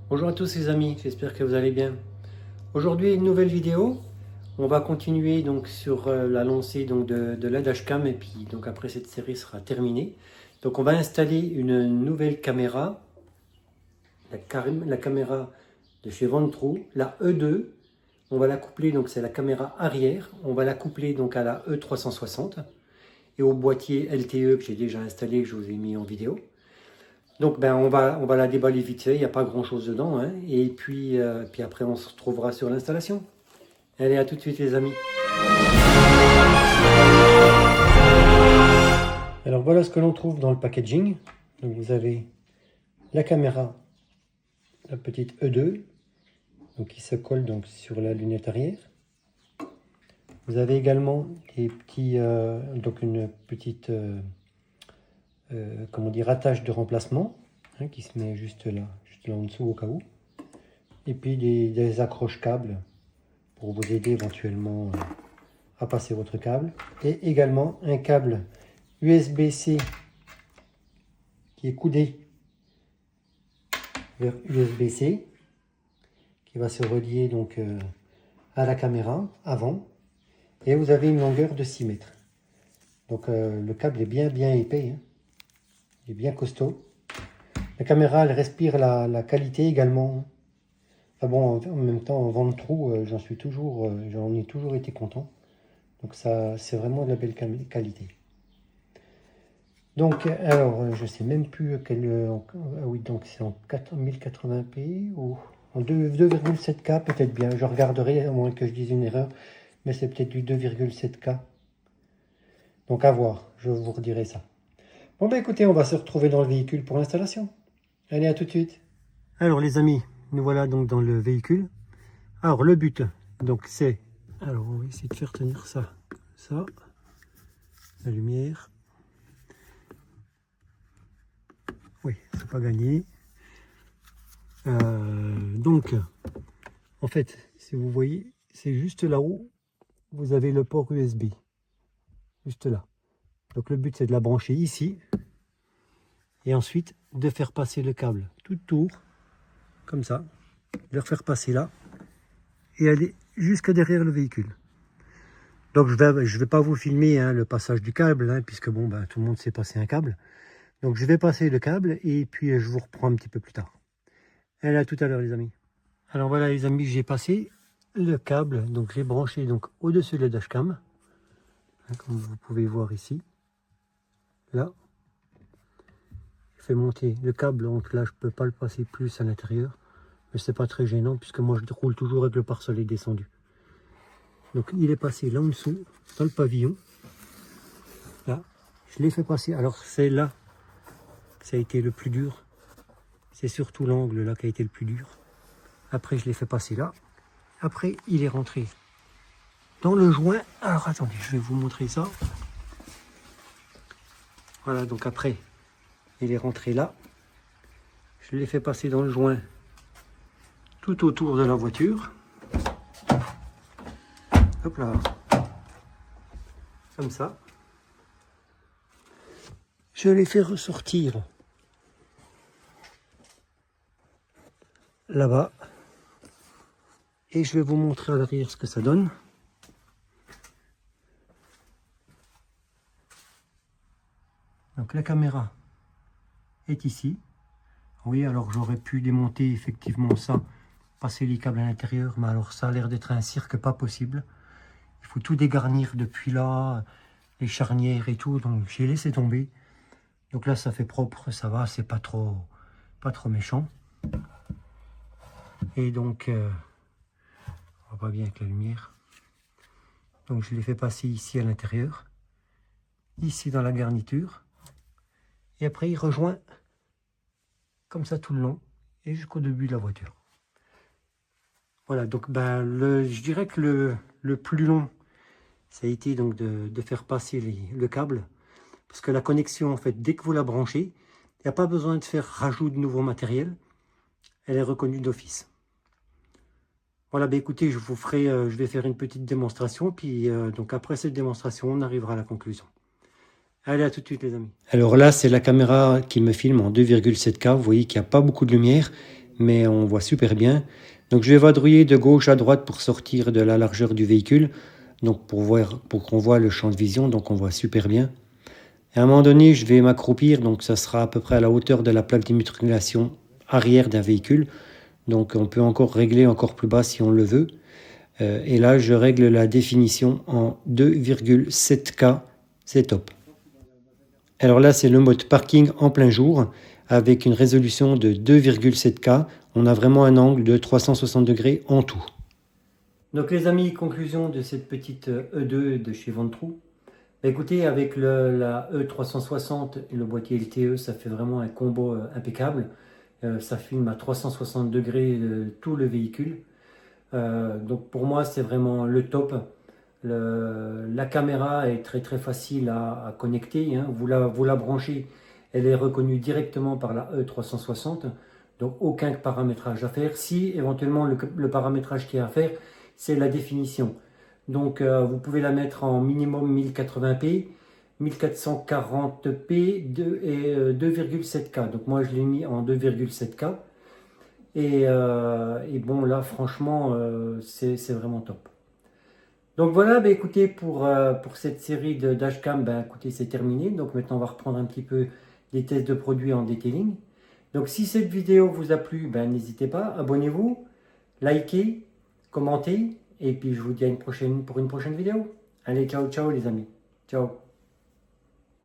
Bonjour à tous les amis, j'espère que vous allez bien. Aujourd'hui une nouvelle vidéo. On va continuer donc sur la lancée donc de la dashcam et puis donc après cette série sera terminée. Donc on va installer une nouvelle caméra, la caméra de chez Vantrue, la E2. On va la coupler, donc c'est la caméra arrière. On va la coupler donc à la E360 et au boîtier LTE que j'ai déjà installé, que je vous ai mis en vidéo. Donc on va la déballer vite fait, il n'y a pas grand chose dedans, hein. Et puis après on se retrouvera sur l'installation. Allez, à tout de suite les amis. Alors voilà ce que l'on trouve dans le packaging. Donc vous avez la caméra, la petite E2, donc qui se colle donc sur la lunette arrière. Vous avez également des petits, donc une petite comment dire, attache de remplacement, hein, qui se met juste là en dessous au cas où. Et puis des accroches câbles pour vous aider éventuellement à passer votre câble. Et également un câble USB-C qui est coudé vers USB-C, qui va se relier donc à la caméra avant. Et vous avez une longueur de 6 mètres. Donc le câble est bien épais, hein. Il est bien costaud. La caméra, elle respire la qualité également. Enfin bon, en même temps, en Vantrue, j'en ai toujours été content. Donc ça, c'est vraiment de la belle qualité. Donc, alors, je sais même plus quel... ah oui, donc c'est en 1080p ou en 2,7K peut-être bien. Je regarderai, à moins que je dise une erreur. Mais c'est peut-être du 2,7K. Donc à voir, je vous redirai ça. Bon ben écoutez, on va se retrouver dans le véhicule pour l'installation. Allez, à tout de suite. Alors les amis, nous voilà donc dans le véhicule. Alors le but, donc c'est... Alors on va essayer de faire tenir ça. Ça. La lumière. Oui, c'est pas gagné. Donc, en fait, si vous voyez, c'est juste là-haut, vous avez le port USB. Juste là. Donc le but c'est de la brancher ici. Et ensuite de faire passer le câble tout autour, comme ça. De le faire passer là. Et aller jusque derrière le véhicule. Donc je vais pas vous filmer hein, le passage du câble, hein, puisque bon, ben, tout le monde sait passer un câble. Donc je vais passer le câble et puis je vous reprends un petit peu plus tard. Allez, à tout à l'heure les amis. Alors voilà les amis, j'ai passé le câble, donc j'ai branché donc au-dessus de la dashcam, hein, comme vous pouvez voir ici. Là, je fais monter le câble, donc là je peux pas le passer plus à l'intérieur, mais c'est pas très gênant puisque moi je roule toujours avec le pare-soleil descendu. Donc il est passé là en dessous, dans le pavillon. Là, je l'ai fait passer. Alors c'est là que ça a été le plus dur. C'est surtout l'angle là qui a été le plus dur. Après je l'ai fait passer là. Après il est rentré dans le joint. Alors attendez, je vais vous montrer ça. Voilà, donc après il est rentré là. Je l'ai fait passer dans le joint tout autour de la voiture. Hop là. Comme ça. Je l'ai fait ressortir là-bas. Et je vais vous montrer à l'arrière ce que ça donne. Donc la caméra est ici. Oui, alors j'aurais pu démonter effectivement ça, passer les câbles à l'intérieur, mais alors ça a l'air d'être un cirque pas possible. Il faut tout dégarnir depuis là, les charnières et tout, donc j'ai laissé tomber. Donc là ça fait propre, ça va, c'est pas trop méchant. Et donc, on voit pas bien avec la lumière. Donc je l'ai fait passer ici à l'intérieur, ici dans la garniture. Et après il rejoint comme ça tout le long et jusqu'au début de la voiture. Voilà, donc ben, je dirais que le plus long, ça a été donc de faire passer le câble. Parce que la connexion, en fait, dès que vous la branchez, il n'y a pas besoin de faire rajout de nouveau matériel. Elle est reconnue d'office. Voilà, ben écoutez, je vais faire une petite démonstration. Puis donc après cette démonstration, on arrivera à la conclusion. Allez, à tout de suite les amis. Alors là, c'est la caméra qui me filme en 2,7K. Vous voyez qu'il n'y a pas beaucoup de lumière. mais on voit super bien. Donc je vais vadrouiller de gauche à droite pour sortir de la largeur du véhicule, donc pour qu'on voit le champ de vision, donc on voit super bien. Et à un moment donné, je vais m'accroupir, donc ça sera à peu près à la hauteur de la plaque d'immatriculation arrière d'un véhicule. Donc on peut encore régler encore plus bas si on le veut. Et là, je règle la définition en 2,7K, c'est top. Alors là, c'est le mode parking en plein jour avec une résolution de 2,7K. On a vraiment un angle de 360 degrés en tout. Donc les amis, conclusion de cette petite E2 de chez Ventrou. Écoutez, avec la E360 et le boîtier LTE, ça fait vraiment un combo impeccable. Ça filme à 360 degrés tout le véhicule. Donc pour moi, c'est vraiment le top. La caméra est très très facile à connecter. Hein. Vous la branchez, elle est reconnue directement par la E360. Donc aucun paramétrage à faire. Si éventuellement le paramétrage qui est à faire, c'est la définition. Donc vous pouvez la mettre en minimum 1080p, 1440p et 2,7K. Donc moi je l'ai mis en 2,7K. Et bon là franchement c'est vraiment top. Donc voilà, bah, écoutez, pour cette série de dashcam, bah, écoutez, c'est terminé. Donc maintenant on va reprendre un petit peu des tests de produits en detailing. Donc si cette vidéo vous a plu, bah, n'hésitez pas, abonnez-vous, likez, commentez. Et puis je vous dis à pour une prochaine vidéo. Allez, ciao, ciao les amis. Ciao.